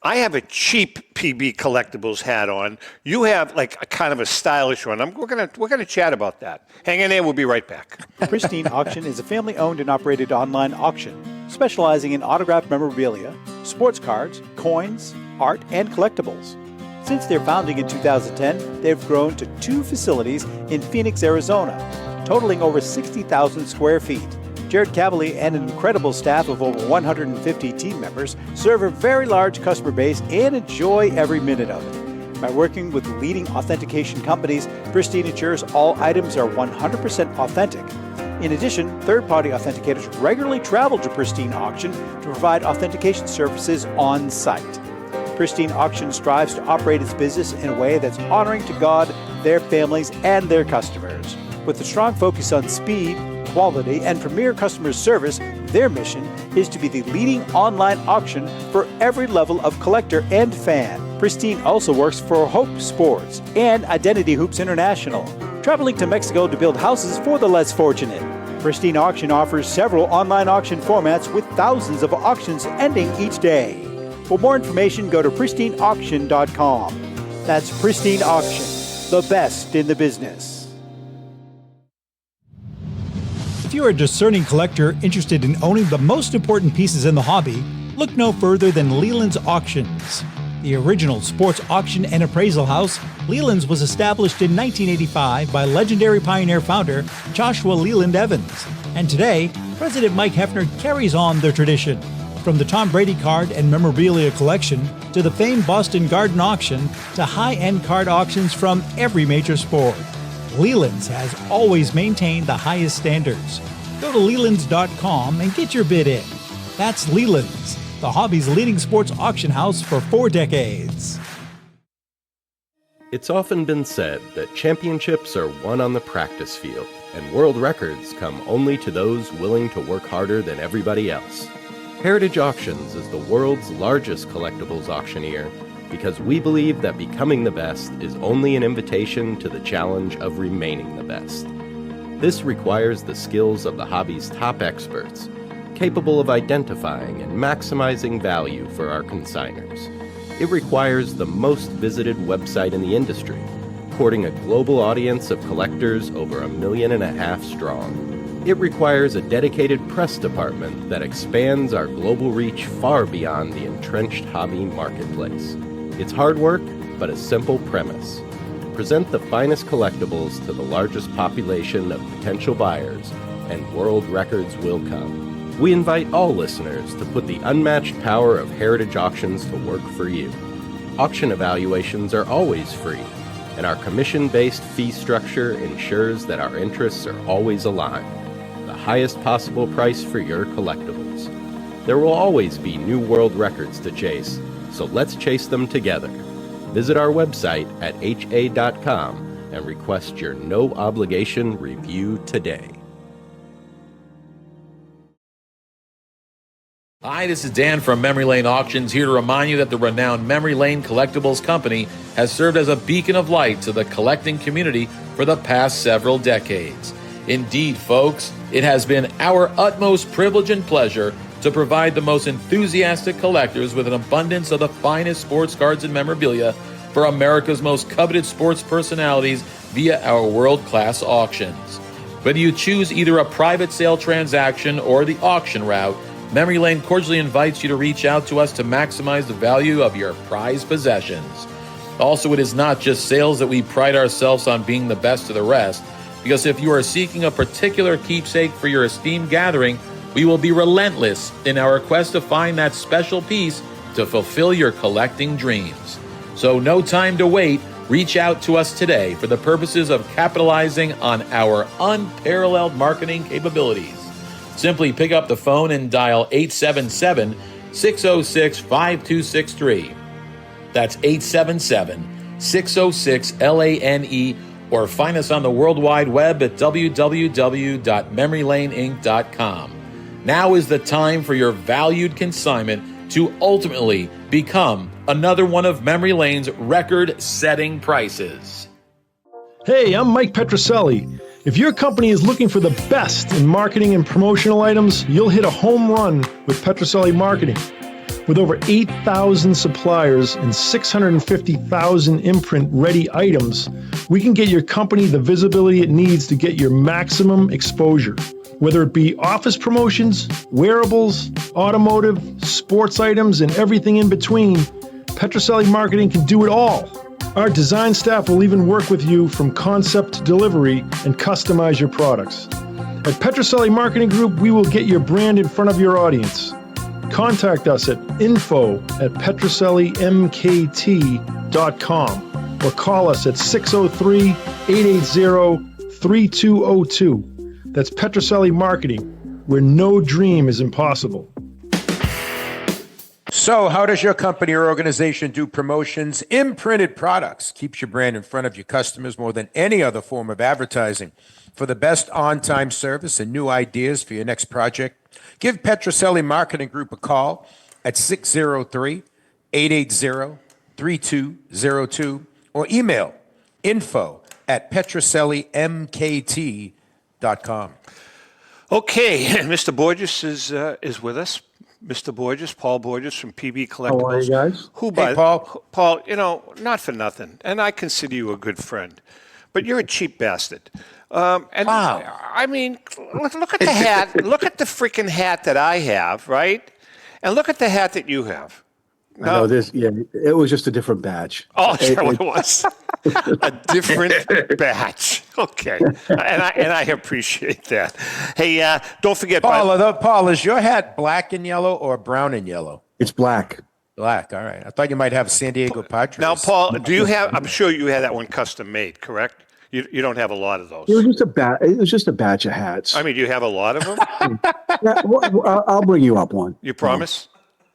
I have a cheap PB Collectibles hat on. You have like a kind of a stylish one. We're gonna chat about that. Hang in there. We'll be right back. Pristine Auction is a family-owned and operated online auction specializing in autographed memorabilia, sports cards, coins, art, and collectibles. Since their founding in 2010, they've grown to 2 facilities in Phoenix, Arizona, totaling over 60,000 square feet. Jared Cavalier and an incredible staff of over 150 team members serve a very large customer base and enjoy every minute of it. By working with leading authentication companies, Pristine ensures all items are 100% authentic. In addition, third-party authenticators regularly travel to Pristine Auction to provide authentication services on site. Pristine Auction strives to operate its business in a way that's honoring to God, their families, and their customers. With a strong focus on speed, quality, and premier customer service, their mission is to be the leading online auction for every level of collector and fan. Pristine also works for Hope Sports and Identity Hoops International, traveling to Mexico to build houses for the less fortunate. Pristine Auction offers several online auction formats with thousands of auctions ending each day. For more information, go to pristineauction.com. That's Pristine Auction, the best in the business. If you're a discerning collector interested in owning the most important pieces in the hobby, look no further than Leland's Auctions. The original sports auction and appraisal house, Leland's was established in 1985 by legendary Pioneer founder Joshua Leland Evans. And today, President Mike Hefner carries on their tradition. From the Tom Brady card and memorabilia collection to the famed Boston Garden auction to high-end card auctions from every major sport, Leland's has always maintained the highest standards. Go to Lelands.com and get your bid in. That's Leland's, the hobby's leading sports auction house for 4 decades. It's often been said that championships are won on the practice field, and world records come only to those willing to work harder than everybody else. Heritage Auctions is the world's largest collectibles auctioneer because we believe that becoming the best is only an invitation to the challenge of remaining the best. This requires the skills of the hobby's top experts, capable of identifying and maximizing value for our consigners. It requires the most visited website in the industry, courting a global audience of collectors over 1.5 million strong. It requires a dedicated press department that expands our global reach far beyond the entrenched hobby marketplace. It's hard work, but a simple premise. Present the finest collectibles to the largest population of potential buyers, and world records will come. We invite all listeners to put the unmatched power of Heritage Auctions to work for you. Auction evaluations are always free, and our commission-based fee structure ensures that our interests are always aligned. The highest possible price for your collectibles. There will always be new world records to chase, so let's chase them together. Visit our website at ha.com and request your no-obligation review today. Hi, this is Dan from Memory Lane Auctions, here to remind you that the renowned Memory Lane Collectibles Company has served as a beacon of light to the collecting community for the past several decades. Indeed, folks, it has been our utmost privilege and pleasure to provide the most enthusiastic collectors with an abundance of the finest sports cards and memorabilia for America's most coveted sports personalities via our world-class auctions. Whether you choose either a private sale transaction or the auction route, Memory Lane cordially invites you to reach out to us to maximize the value of your prized possessions. Also, it is not just sales that we pride ourselves on being the best of the rest, because if you are seeking a particular keepsake for your esteemed gathering, we will be relentless in our quest to find that special piece to fulfill your collecting dreams. So no time to wait. Reach out to us today for the purposes of capitalizing on our unparalleled marketing capabilities. Simply pick up the phone and dial 877-606-5263. That's 877-606-LANE, or find us on the World Wide Web at www.memorylaneinc.com. Now is the time for your valued consignment to ultimately become another one of Memory Lane's record-setting prices. Hey, I'm Mike Petroselli. If your company is looking for the best in marketing and promotional items, you'll hit a home run with Petroselli Marketing. With over 8,000 suppliers and 650,000 imprint-ready items, we can get your company the visibility it needs to get your maximum exposure. Whether it be office promotions, wearables, automotive, sports items, and everything in between, Petroselli Marketing can do it all. Our design staff will even work with you from concept to delivery and customize your products. At Petroselli Marketing Group, we will get your brand in front of your audience. Contact us at info@petrosellimkt.com or call us at 603-880-3202. That's Petroselli Marketing, where no dream is impossible. So, how does your company or organization do promotions? Imprinted products keeps your brand in front of your customers more than any other form of advertising. For the best on-time service and new ideas for your next project, give Petroselli Marketing Group a call at 603-880-3202 or email info@petrosellimkt.com. Okay, Mr. Borges is with us. Mr. Borges, Paul Borges from PB Collectibles. How are you guys? Hey, Paul. Paul, not for nothing, and I consider you a good friend, but you're a cheap bastard. Wow. I mean, look at the hat. Look at the freaking hat that I have, right? And look at the hat that you have. I know this. Yeah, it was just a different batch. Oh, is that what it was? A different batch. Okay, and I appreciate that. Hey, don't forget, Paul, is your hat black and yellow or brown and yellow? It's black. Black. All right. I thought you might have San Diego Padres. Now, Paul, do you have? I'm sure you had that one custom made, correct? You don't have a lot of those. It was just a batch of hats. I mean, do you have a lot of them? Yeah, well, I'll bring you up one. You promise?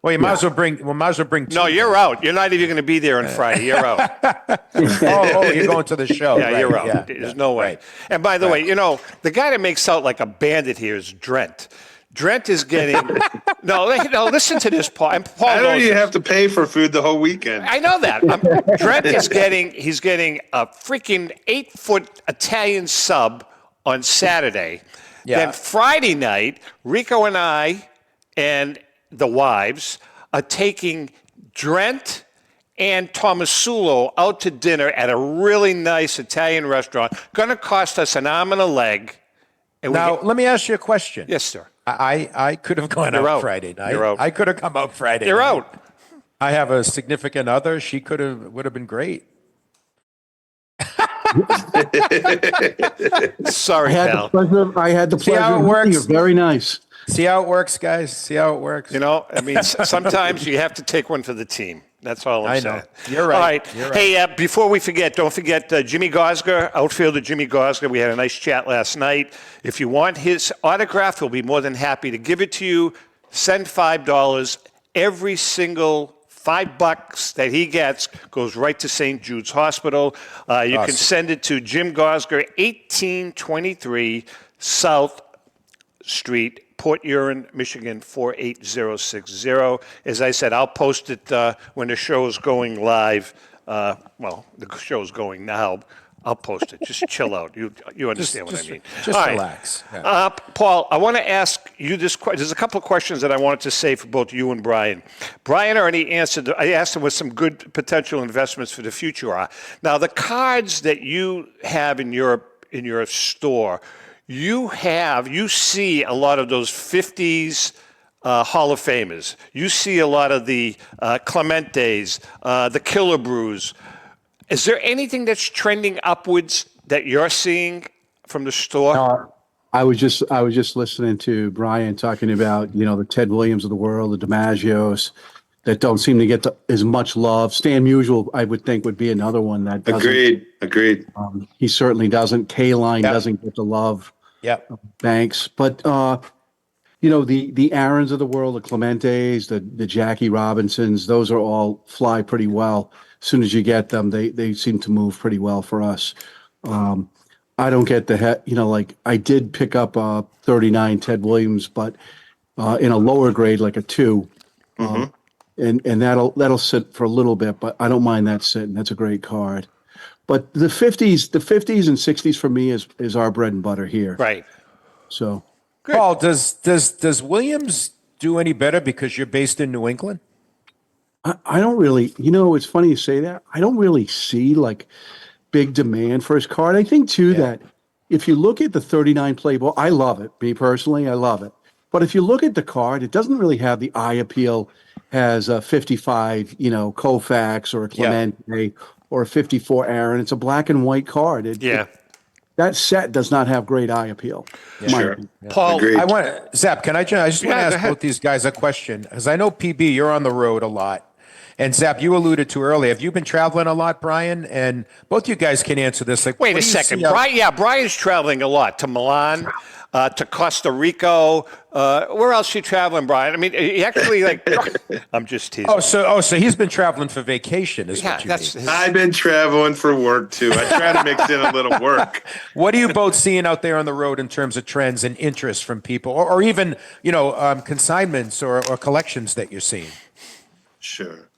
Well, you might as well bring. two. No, you're out. You're not even going to be there on Friday. You're out. You're going to the show. Yeah, right. you're out. Yeah, There's no way. Right. And by the way, the guy that makes out like a bandit here is Drent. Drent is getting no. Listen to this, Paul. And Paul, I know you have to pay for food the whole weekend. I know that. Drent is getting. He's getting a freaking 8-foot Italian sub on Saturday. Yeah. Then Friday night, Rico and I and the wives are taking Drent and Tomasulo out to dinner at a really nice Italian restaurant. Going to cost us an arm and a leg. And now, let me ask you a question. Yes, sir. I could have gone out Friday night. You're out. I could have come out Friday You're night. out. I have a significant other. She would have been great. Sorry, pal. I had the pleasure. See how it works? You're very nice. See how it works, guys? See how it works? Sometimes you have to take one for the team. That's all I'm saying. You're right. All right. You're right. Hey, before we forget, don't forget Jimmy Gosger, outfielder Jimmy Gosger. We had a nice chat last night. If you want his autograph, we'll be more than happy to give it to you. Send $5. Every single $5 that he gets goes right to St. Jude's Hospital. You can send it to Jim Gosger, 1823 South Street, Port Huron, Michigan 48060. As I said, I'll post it when the show is going live. Well, the show's going now. I'll post it. Just chill out. You understand what I mean. Just All right. relax. Yeah. Paul, I want to ask you this question. There's a couple of questions that I wanted to say for both you and Brian. Brian already answered. I asked him what some good potential investments for the future are. Now, the cards that you have in your store, you see a lot of those 50s Hall of Famers. You see a lot of the Clementes, the Killer Brews. Is there anything that's trending upwards that you're seeing from the store? I was just listening to Brian talking about, the Ted Williams of the world, the DiMaggios that don't seem to get as much love. Stan Musial, I would think, would be another one that doesn't. Agreed. He certainly doesn't. K-Line doesn't get the love. Yep. Banks. But, the Aarons of the world, the Clementes, the Jackie Robinsons, those are all fly pretty well. As soon as you get them, they seem to move pretty well for us. I don't get I did pick up a 39 Ted Williams, but in a lower grade, like a 2. And that'll sit for a little bit, but I don't mind that sitting. That's a great card. But the 50s and 60s for me is our bread and butter here. Right. So, good. Paul, does Williams do any better because you're based in New England? I don't really, it's funny you say that. I don't really see big demand for his card. I think too that if you look at the 39 Playboy, I love it. Me personally, I love it. But if you look at the card, it doesn't really have the eye appeal as a 55, Koufax or a Clemente or a 54 Aaron. It's a black and white card. That set does not have great eye appeal. Sure. Paul, Zap, can I just want to ask both these guys a question? Because I know, PB, you're on the road a lot. And Zap, you alluded to earlier. Have you been traveling a lot, Brian? And both you guys can answer this. Wait a second. Brian's traveling a lot to Milan, to Costa Rica. Where else are you traveling, Brian? I mean, he actually I'm just teasing. So he's been traveling for vacation, is what you mean. I've been traveling for work too. I try to mix in a little work. What are you both seeing out there on the road in terms of trends and interest from people, or even consignments or collections that you're seeing? Sure.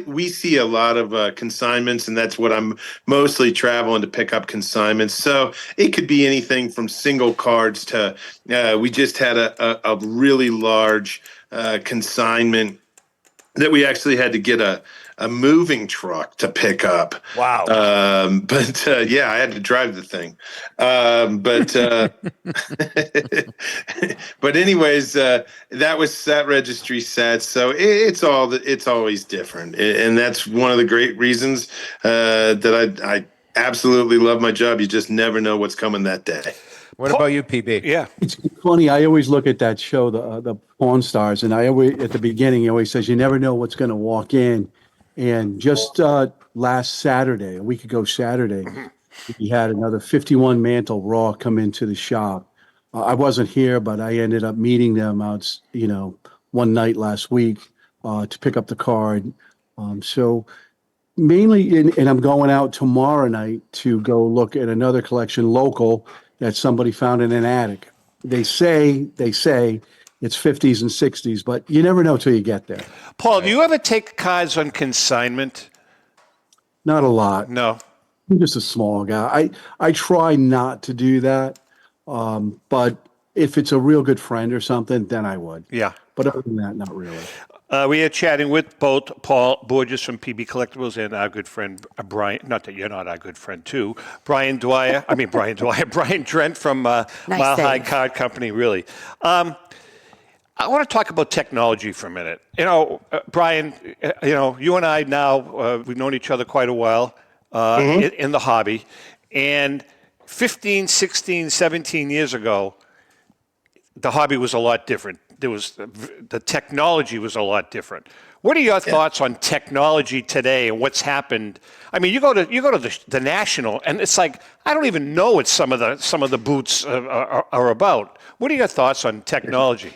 We see a lot of consignments, and that's what I'm mostly traveling to pick up consignments. So it could be anything from single cards to we just had a really large consignment that we actually had to get a moving truck to pick up. Wow. But I had to drive the thing. But anyways, that registry set. So it's always different. And that's one of the great reasons that I absolutely love my job. You just never know what's coming that day. What about you, PB? Yeah. It's funny. I always look at that show, the Pawn Stars, and I always, at the beginning, he always says, you never know what's going to walk in. And just last Saturday, a week ago Saturday, we had another 51 Mantle Raw come into the shop. I wasn't here, but I ended up meeting them out, one night last week to pick up the card. So mainly, and I'm going out tomorrow night to go look at another collection local that somebody found in an attic. They say it's 50s and 60s, but you never know till you get there. Paul, do you ever take cards on consignment? Not a lot. No. I'm just a small guy. I try not to do that, but if it's a real good friend or something, then I would. Yeah. But other than that, not really. We are chatting with both Paul Borges from PB Collectibles and our good friend Brian. Not that you're not our good friend too, Brian Drent from Mile High Card Company. Really, I want to talk about technology for a minute. Brian, you and I now we've known each other quite a while in the hobby, and 15, 16, 17 years ago, the hobby was a lot different. The technology was a lot different. What are your thoughts on technology today and what's happened? I mean, you go to the National, and it's like I don't even know what some of the booths are about. What are your thoughts on technology?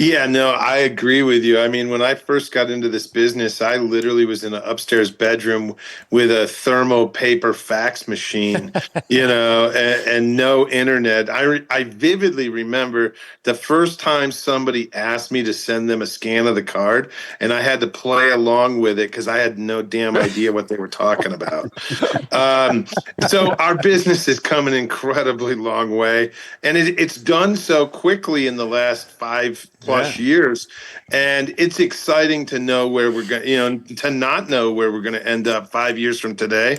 Yeah, no, I agree with you. I mean, when I first got into this business, I literally was in an upstairs bedroom with a thermo paper fax machine, and no internet. I vividly remember the first time somebody asked me to send them a scan of the card, and I had to play along with it because I had no damn idea what they were talking about. So our business has come an incredibly long way, and it's done so quickly in the last 5+ years, and it's exciting to know where we're going, to not know where we're going to end up 5 years from today.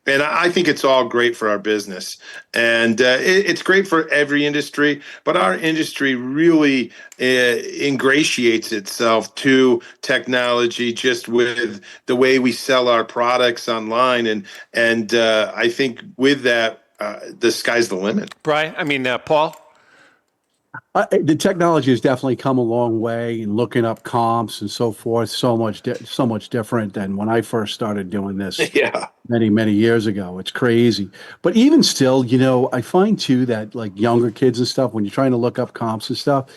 And I think it's all great for our business, and it's great for every industry. But our industry really ingratiates itself to technology, just with the way we sell our products online, and I think with that, the sky's the limit. Brian, Paul? The technology has definitely come a long way in looking up comps and so forth. So much different than when I first started doing this. Yeah. Many years ago. It's crazy. But even still, I find too that like younger kids and stuff, when you're trying to look up comps and stuff,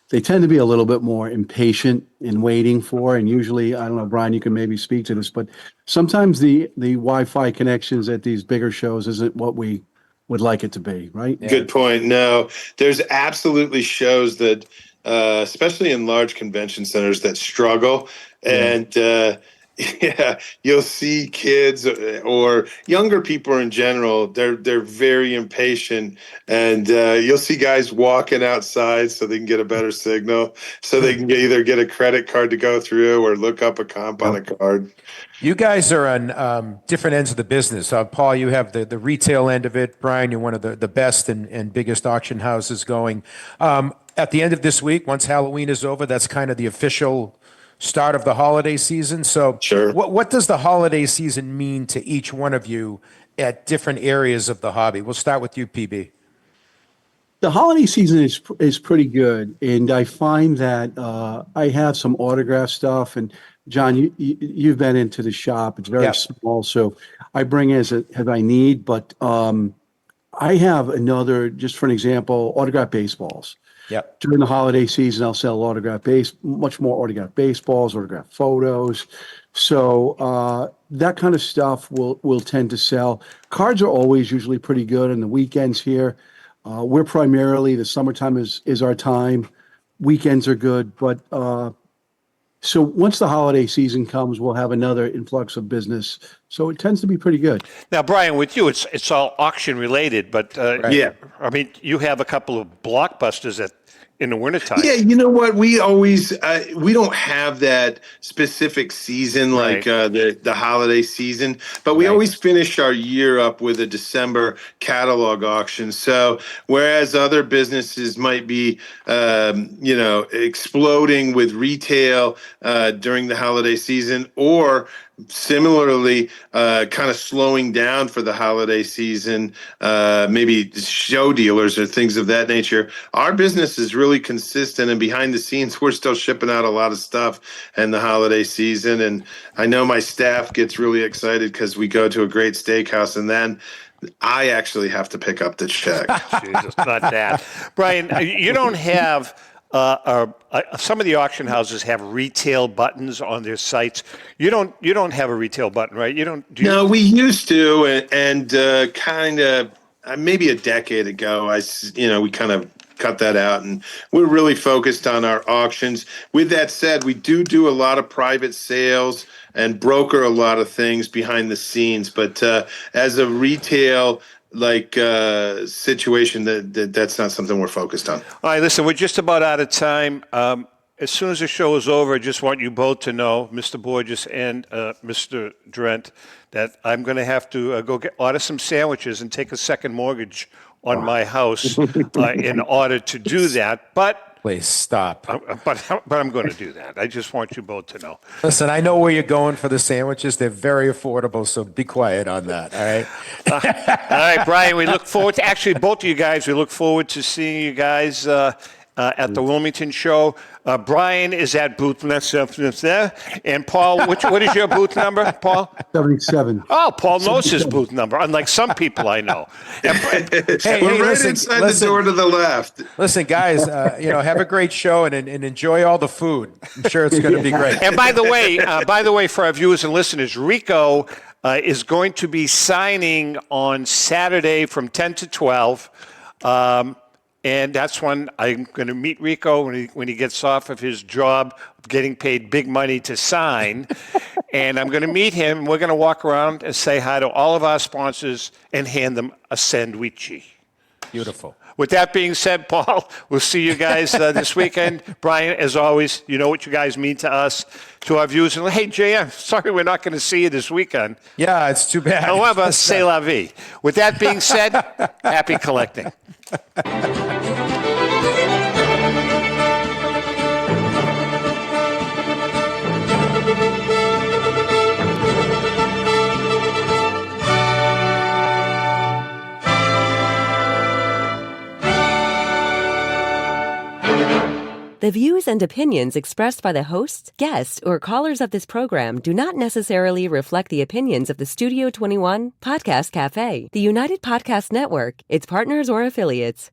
they tend to be a little bit more impatient in waiting for. And usually, I don't know, Brian, you can maybe speak to this, but sometimes the Wi-Fi connections at these bigger shows isn't what we would like it to be, right? Good point. No, there's absolutely shows that, especially in large convention centers, that struggle. And yeah, you'll see kids or younger people in general, they're very impatient. And you'll see guys walking outside so they can get a better signal, so they can either get a credit card to go through or look up a comp on a card. You guys are on different ends of the business. Paul, you have the retail end of it. Brian, you're one of the best and biggest auction houses going. At the end of this week, once Halloween is over, that's kind of the official start of the holiday season. So sure. What does the holiday season mean to each one of you at different areas of the hobby? We'll start with you, PB. The holiday season is pretty good, and I find that I have some autograph stuff. And John, you've been into the shop; it's very small, so I bring as I need. But I have another, just for an example, autograph baseballs. Yeah. During the holiday season, I'll sell much more autograph baseballs, autograph photos. So that kind of stuff will tend to sell. Cards are always usually pretty good on the weekends here. We're primarily, the summertime is our time. Weekends are good, but so once the holiday season comes, we'll have another influx of business. So it tends to be pretty good. Now, Brian, with you, it's all auction related, but yeah, you have a couple of blockbusters in the wintertime. Yeah, you know what? We always we don't have that specific season like the holiday season, but we always finish our year up with a December catalog auction. So whereas other businesses might be exploding with retail during the holiday season, or similarly kind of slowing down for the holiday season, maybe show dealers or things of that nature, our business is really consistent, and behind the scenes we're still shipping out a lot of stuff in the holiday season. And I know my staff gets really excited because we go to a great steakhouse and then I actually have to pick up the check. Jesus, not that. Brian, you don't have some of the auction houses have retail buttons on their sites. You don't have a retail button, right? No, we used to, and kind of maybe a decade ago, we kind of cut that out, and we're really focused on our auctions. With that said, we do a lot of private sales and broker a lot of things behind the scenes, but as a retail situation, that's not something we're focused on. All right, listen, we're just about out of time. As soon as the show is over, I just want you both to know, Mr. Borges and Mr. Drent, that I'm going to have to go order some sandwiches and take a second mortgage on my house in order to do that. But please stop. But I'm going to do that. I just want you both to know. Listen, I know where you're going for the sandwiches. They're very affordable, so be quiet on that, all right? All right, Brian, we look forward to, actually, both of you guys, we look forward to seeing you guys at the Wilmington show. Brian is at booth, and Paul, what is your booth number, Paul? 77. Oh, Paul knows his booth number, unlike some people I know. We're right inside the door to the left. Listen, guys, have a great show and enjoy all the food. I'm sure it's going to be great. And by the way, for our viewers and listeners, Rico is going to be signing on Saturday from 10 to 12. And that's when I'm going to meet Rico when he gets off of his job of getting paid big money to sign. And I'm going to meet him, and we're going to walk around and say hi to all of our sponsors and hand them a sandwichy. Beautiful. With that being said, Paul, we'll see you guys this weekend. Brian, as always, you know what you guys mean to us, to our viewers. And hey, JM, sorry we're not going to see you this weekend. Yeah, it's too bad. However, c'est la vie. With that being said, happy collecting. The views and opinions expressed by the hosts, guests, or callers of this program do not necessarily reflect the opinions of the Studio 21 Podcast Cafe, the United Podcast Network, its partners, or affiliates.